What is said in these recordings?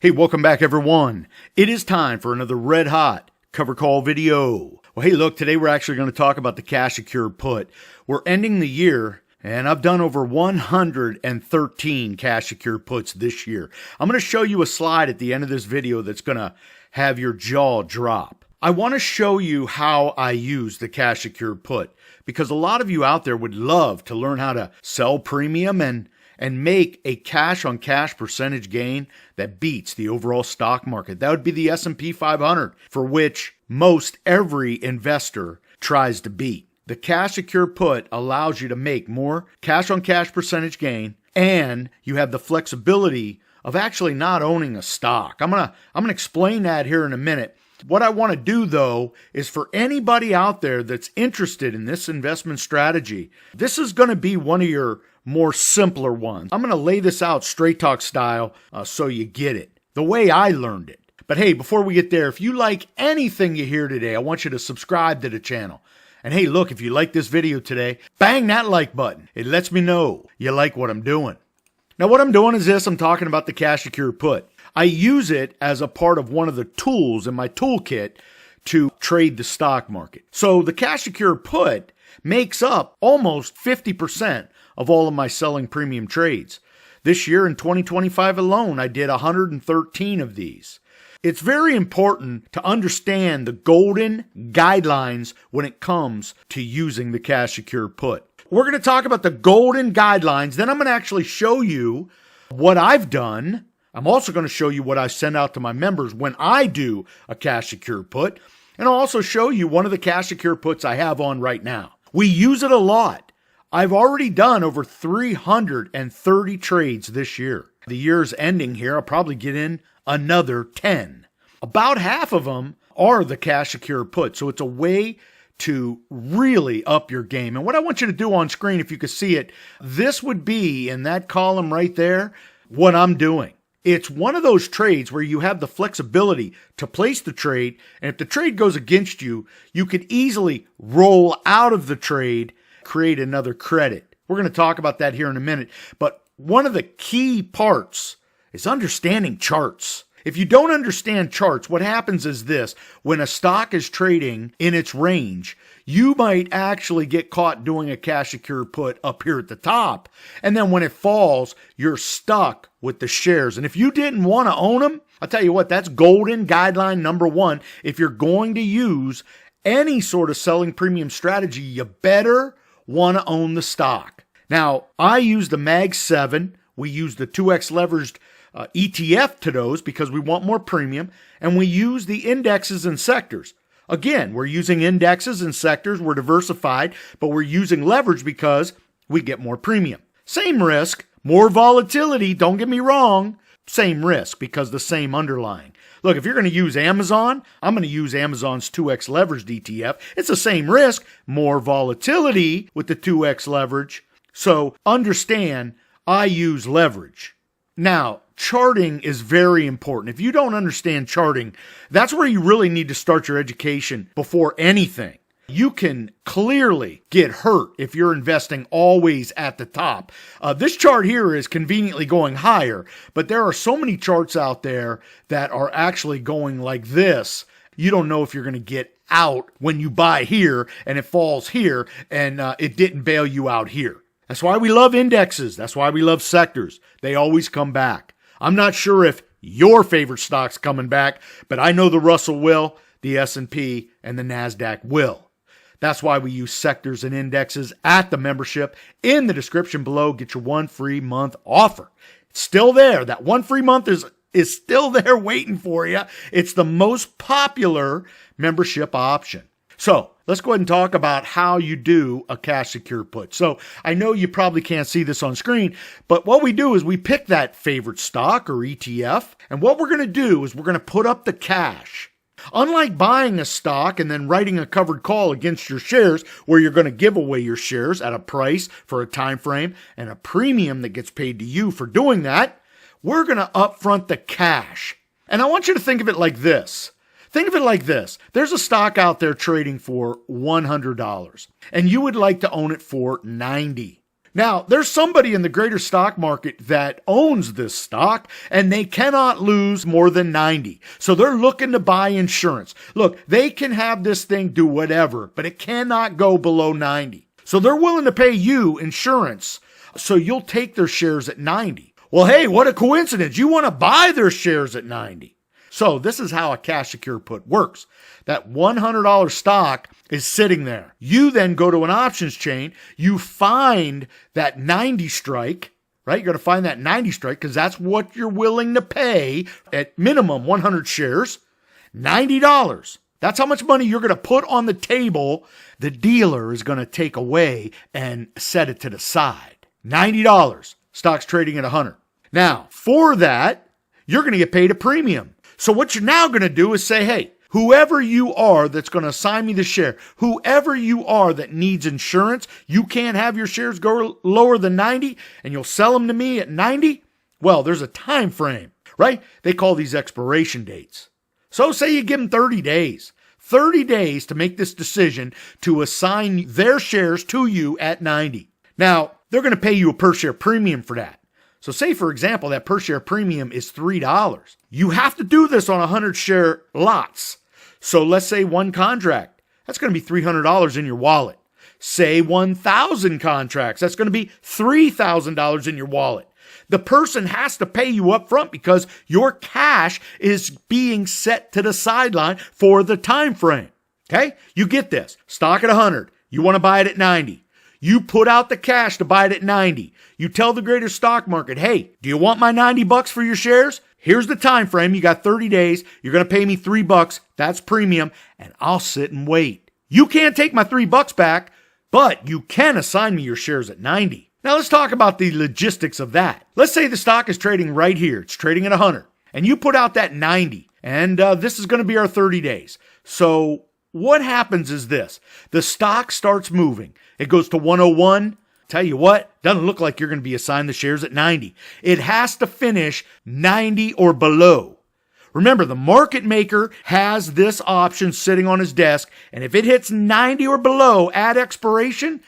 Hey, welcome back everyone. It is time for another red hot cover call video. Well, hey, look, today we're actually going to talk about the cash secured put. We're ending the year and I've done over 113 cash secured puts this year. I'm going to show you a slide at the end of this video that's going to have your jaw drop. I want to show you how I use the cash secured put because a lot of you out there would love to learn how to sell premium and make a cash on cash percentage gain that beats the overall stock market. That would be the S&P 500, for which most every investor tries to beat. The cash secured put allows you to make more cash on cash percentage gain, and you have the flexibility of actually not owning a stock. I'm gonna explain that here in a minute. What I want to do, though, is for anybody out there that's interested in this investment strategy, this is going to be one of your more simpler ones. I'm going to lay this out straight talk style so you get it, the way I learned it. But hey, before we get there, if you like anything you hear today, I want you to subscribe to the channel. And hey, look, if you like this video today, bang that like button. It lets me know you like what I'm doing. Now, what I'm doing is this. I'm talking about the cash secured put. I use it as a part of one of the tools in my toolkit to trade the stock market. So the cash secured put makes up almost 50% of all of my selling premium trades. This year in 2025 alone, I did 113 of these. It's very important to understand the golden guidelines when it comes to using the cash secured put. We're going to talk about the golden guidelines. Then I'm going to actually show you what I've done. I'm also going to show you what I send out to my members when I do a cash secured put. And I'll also show you one of the cash secured puts I have on right now. We use it a lot. I've already done over 330 trades this year. The year's ending here. I'll probably get in another 10. About half of them are the cash secured put. So it's a way to really up your game. And what I want you to do on screen, if you can see it, this would be in that column right there, what I'm doing. It's one of those trades where you have the flexibility to place the trade. And if the trade goes against you, you could easily roll out of the trade, create another credit. We're going to talk about that here in a minute. But one of the key parts is understanding charts. If you don't understand charts, what happens is this. When a stock is trading in its range, you might actually get caught doing a cash secured put up here at the top. And then when it falls, you're stuck with the shares. And if you didn't want to own them, I'll tell you what, that's golden guideline number one. If you're going to use any sort of selling premium strategy, you better want to own the stock. Now, I use the Mag 7. We use the 2x leveraged ETF to those because we want more premium, and we use the indexes and sectors. Again, we're using indexes and sectors. We're diversified, but we're using leverage because we get more premium. Same risk, more volatility. Don't get me wrong. Same risk because the same underlying. Look, if you're going to use Amazon, I'm going to use Amazon's 2x leveraged ETF. It's the same risk, more volatility with the 2x leverage. So understand, I use leverage. Now, charting is very important. If you don't understand charting, that's where you really need to start your education before anything. You can clearly get hurt if you're investing always at the top. This chart here is conveniently going higher, but there are so many charts out there that are actually going like this. You don't know if you're going to get out when you buy here and it falls here and it didn't bail you out here. That's why we love indexes. That's why we love sectors. They always come back. I'm not sure if your favorite stock's coming back, but I know the Russell will, the S&P, and the NASDAQ will. That's why we use sectors and indexes at the membership. In the description below, get your 1 free month offer. It's still there. That 1 free month is still there waiting for you. It's the most popular membership option. So let's go ahead and talk about how you do a cash secured put. So I know you probably can't see this on screen, but what we do is we pick that favorite stock or ETF. And what we're going to do is we're going to put up the cash. Unlike buying a stock and then writing a covered call against your shares where you're going to give away your shares at a price for a time frame and a premium that gets paid to you for doing that, we're going to upfront the cash. And I want you to think of it like this. Think of it like this. There's a stock out there trading for $100 and you would like to own it for $90. Now, there's somebody in the greater stock market that owns this stock, and they cannot lose more than 90. So they're looking to buy insurance. Look, they can have this thing do whatever, but it cannot go below 90. So they're willing to pay you insurance, so you'll take their shares at 90. Well, hey, what a coincidence. You want to buy their shares at 90. So this is how a cash secure put works. That $100 stock is sitting there. You then go to an options chain. You find that 90 strike, right? You're going to find that 90 strike because that's what you're willing to pay at minimum 100 shares, $90. That's how much money you're going to put on the table. The dealer is going to take away and set it to the side. $90. Stock's trading at 100. Now, for that, you're going to get paid a premium. So what you're now going to do is say, hey, whoever you are that's going to assign me the share, whoever you are that needs insurance, you can't have your shares go lower than 90 and you'll sell them to me at 90. Well, there's a time frame, right? They call these expiration dates. So say you give them 30 days. 30 days to make this decision to assign their shares to you at 90. Now, they're going to pay you a per share premium for that. So say, for example, that per share premium is $3. You have to do this on 100 share lots. So let's say one contract, that's going to be $300 in your wallet. Say 1,000 contracts, that's going to be $3,000 in your wallet. The person has to pay you up front because your cash is being set to the sideline for the time frame. Okay? You get this. Stock at 100. You want to buy it at 90. You put out the cash to buy it at 90. You tell the greater stock market, hey, do you want my $90 for your shares? Here's the time frame. You got 30 days. You're going to pay me $3. That's premium, and I'll sit and wait. You can't take my $3 back, but you can assign me your shares at 90. Now let's talk about the logistics of that. Let's say the stock is trading right here. It's trading at 100, and you put out that 90, and this is going to be our 30 days. So what happens is this. The stock starts moving. It goes to 101. Tell you what, doesn't look like you're going to be assigned the shares at 90. It has to finish 90 or below. Remember, the market maker has this option sitting on his desk, and if it hits 90 or below at expiration,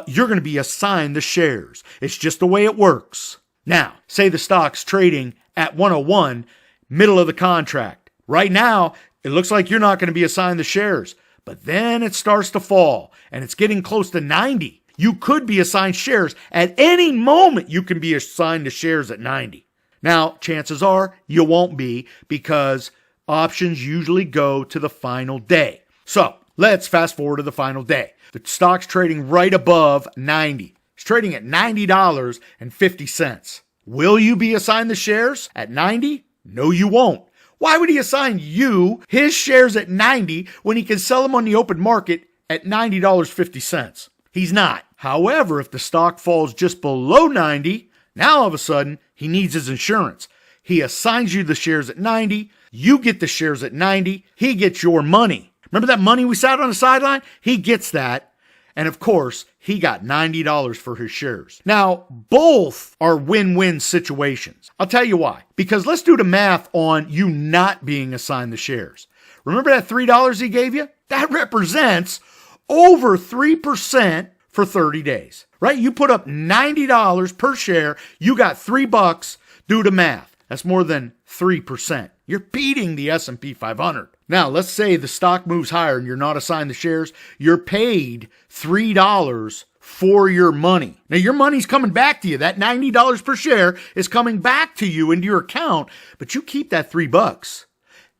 you're going to be assigned the shares. It's just the way it works. Now, say the stock's trading at 101, middle of the contract. Right now, it looks like you're not going to be assigned the shares, but then it starts to fall, and it's getting close to 90. You could be assigned shares. At any moment, you can be assigned the shares at 90. Now, chances are you won't be because options usually go to the final day. So let's fast forward to the final day. The stock's trading right above 90. It's trading at $90.50. Will you be assigned the shares at 90? No, you won't. Why would he assign you his shares at 90 when he can sell them on the open market at $90.50? He's not. However, if the stock falls just below 90, now all of a sudden he needs his insurance. He assigns you the shares at 90. You get the shares at 90. He gets your money. Remember that money we sat on the sideline? He gets that. And of course, he got $90 for his shares. Now, both are win-win situations. I'll tell you why. Because let's do the math on you not being assigned the shares. Remember that $3 he gave you? That represents over 3% for 30 days, right? You put up $90 per share. You got $3. Do the math. That's more than 3%. You're beating the S&P 500. Now, let's say the stock moves higher and you're not assigned the shares. You're paid $3 for your money. Now, your money's coming back to you. That $90 per share is coming back to you into your account, but you keep that $3.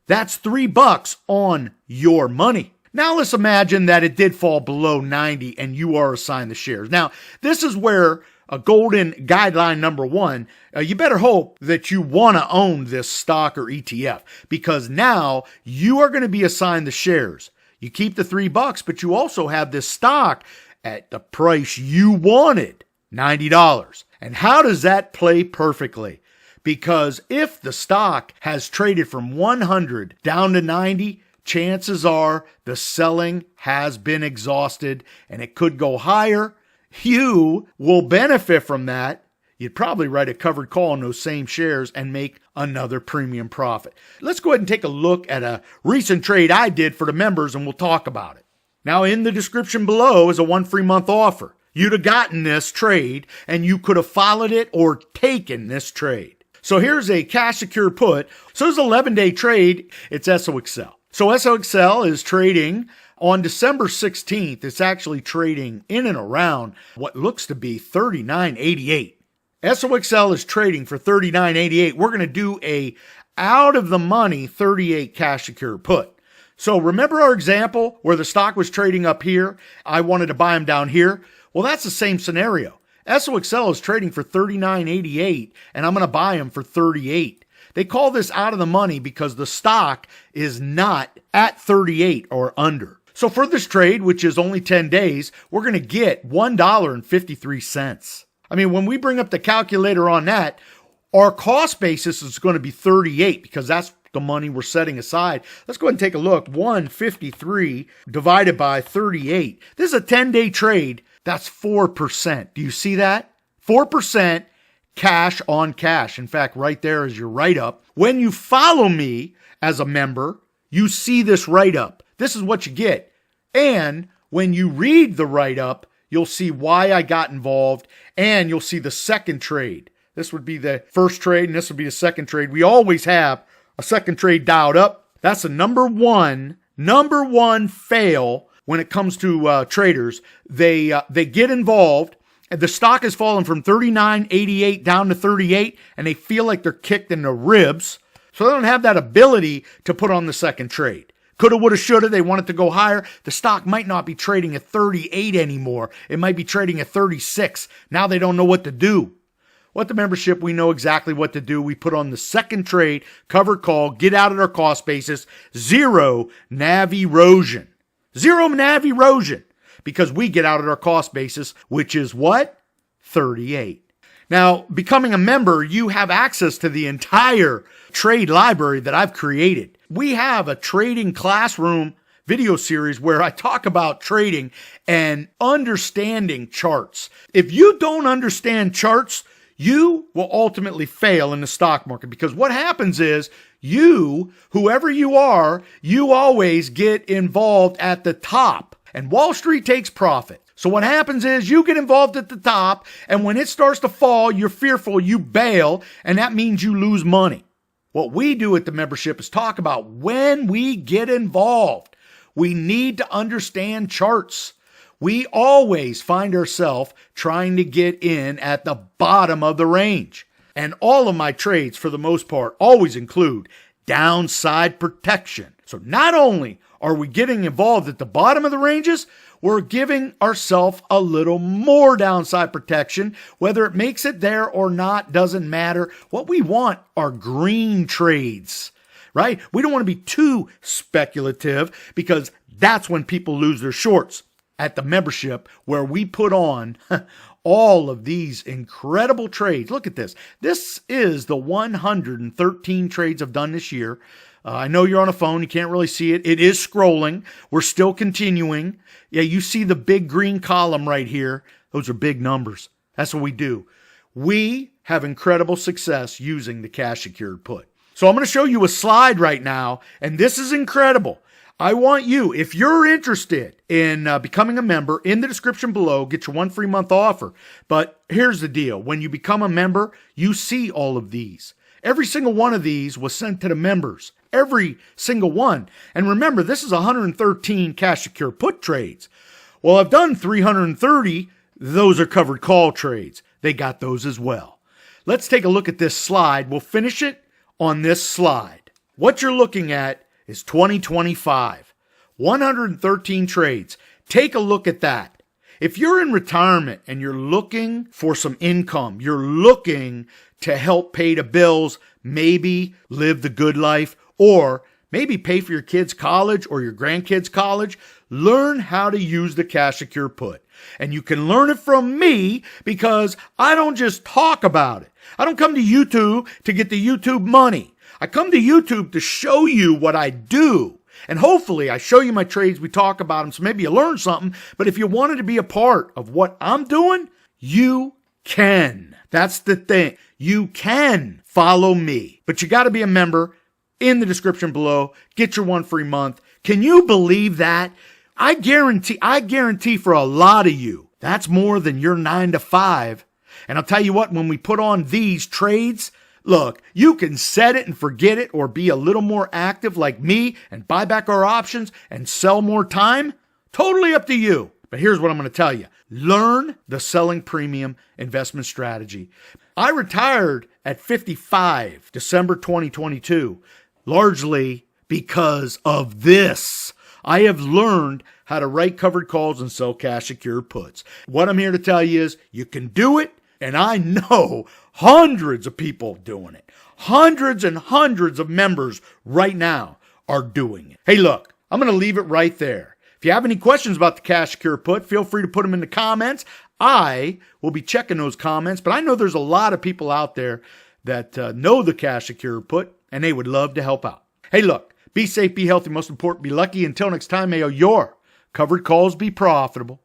That's $3 on your money. Now, let's imagine that it did fall below 90 and you are assigned the shares. Now, this is where a golden guideline number one, you better hope that you want to own this stock or ETF because now you are going to be assigned the shares. You keep the $3, but you also have this stock at the price you wanted, $90. And how does that play perfectly? Because if the stock has traded from 100 down to 90, chances are the selling has been exhausted and it could go higher. You will benefit from that. You'd probably write a covered call on those same shares and make another premium profit. Let's go ahead and take a look at a recent trade I did for the members and we'll talk about it. Now, in the description below is a 1 free month offer. you'd have gotten this trade and you could have followed it or taken this trade. So here's a cash secure put. So it's an 11-day trade. It's SOXL. So SOXL is trading on December 16th. It's actually trading in and around what looks to be $39.88. SOXL is trading for $39.88. We're going to do a out of the money 38 cash secure put. So remember our example where the stock was trading up here? I wanted to buy them down here. Well, that's the same scenario. SOXL is trading for $39.88 and I'm going to buy them for $38. They call this out of the money because the stock is not at 38 or under. So for this trade, which is only 10 days, we're going to get $1.53. I mean, when we bring up the calculator on that, our cost basis is going to be 38 because that's the money we're setting aside. Let's go ahead and take a look. 153 divided by 38. This is a 10-day trade. That's 4%. Do you see that? 4% cash on cash. In fact, right there is your write-up. When you follow me as a member, you see this write-up. This is what you get. And when you read the write-up, you'll see why I got involved, and you'll see the second trade. This would be the first trade, and this would be the second trade. We always have a second trade dialed up. That's a number one fail when it comes to traders. They get involved, and the stock has fallen from $39.88 down to $38, and they feel like they're kicked in the ribs. So they don't have that ability to put on the second trade. Coulda, woulda, shoulda. They want it to go higher. The stock might not be trading at 38 anymore. It might be trading at 36. Now they don't know what to do. With the membership, we know exactly what to do. We put on the second trade, covered call, get out at our cost basis, zero NAV erosion. Zero NAV erosion. Because we get out at our cost basis, which is what? 38. Now, becoming a member, you have access to the entire trade library that I've created. We have a trading classroom video series where I talk about trading and understanding charts. If you don't understand charts, you will ultimately fail in the stock market, because what happens is you, whoever you are, you always get involved at the top, and Wall Street takes profit. So what happens is you get involved at the top, and when it starts to fall, you're fearful, you bail, and that means you lose money. What we do at the membership is talk about when we get involved. We need to understand charts. We always find ourselves trying to get in at the bottom of the range. And all of my trades, for the most part, always include downside protection. So not only are we getting involved at the bottom of the ranges, we're giving ourselves a little more downside protection. Whether it makes it there or not doesn't matter. What we want are green trades, right? We don't want to be too speculative, because that's when people lose their shorts. At the membership, where we put on all of these incredible trades. Look at this. This is the 113 trades I've done this year. I know you're on a phone. You can't really see it. It is scrolling. We're still continuing. Yeah, you see the big green column right here. Those are big numbers. That's what we do. We have incredible success using the cash secured put. So I'm going to show you a slide right now, and this is incredible. I want you, if you're interested in becoming a member, in the description below, get your 1 free month offer. But here's the deal. When you become a member, you see all of these. Every single one of these was sent to the members. Every single one. And remember, this is 113 cash secure put trades. Well, I've done 330. Those are covered call trades. They got those as well. Let's take a look at this slide. We'll finish it on this slide. What you're looking at is 2025. 113 trades. Take a look at that. If you're in retirement and you're looking for some income, you're looking to help pay the bills, maybe live the good life, or maybe pay for your kids' college or your grandkids' college, learn how to use the cash secure put. And you can learn it from me, because I don't just talk about it. I don't come to YouTube to get the YouTube money. I come to YouTube to show you what I do. And hopefully I show you my trades, we talk about them, so maybe you learn something. But if you wanted to be a part of what I'm doing, you can. That's the thing. You can follow me. But you got to be a member. In the description below, get your 1 free month. Can you believe that? I guarantee for a lot of you, That's more than your 9 to 5. And I'll tell you what, when we put on these trades, look, you can set it and forget it or be a little more active like me and buy back our options and sell more time. Totally up to you. But here's what I'm going to tell you. Learn the selling premium investment strategy. I retired at 55, December 2022, largely because of this. I have learned how to write covered calls and sell cash secured puts. What I'm here to tell you is you can do it, and I know hundreds of people doing it. Hundreds and hundreds of members right now are doing it. Hey, look, I'm going to leave it right there. If you have any questions about the cash secure put, feel free to put them in the comments. I will be checking those comments, but I know there's a lot of people out there that know the cash secure put, and they would love to help out. Hey, look, be safe, be healthy, most important, be lucky. Until next time, may your covered calls be profitable.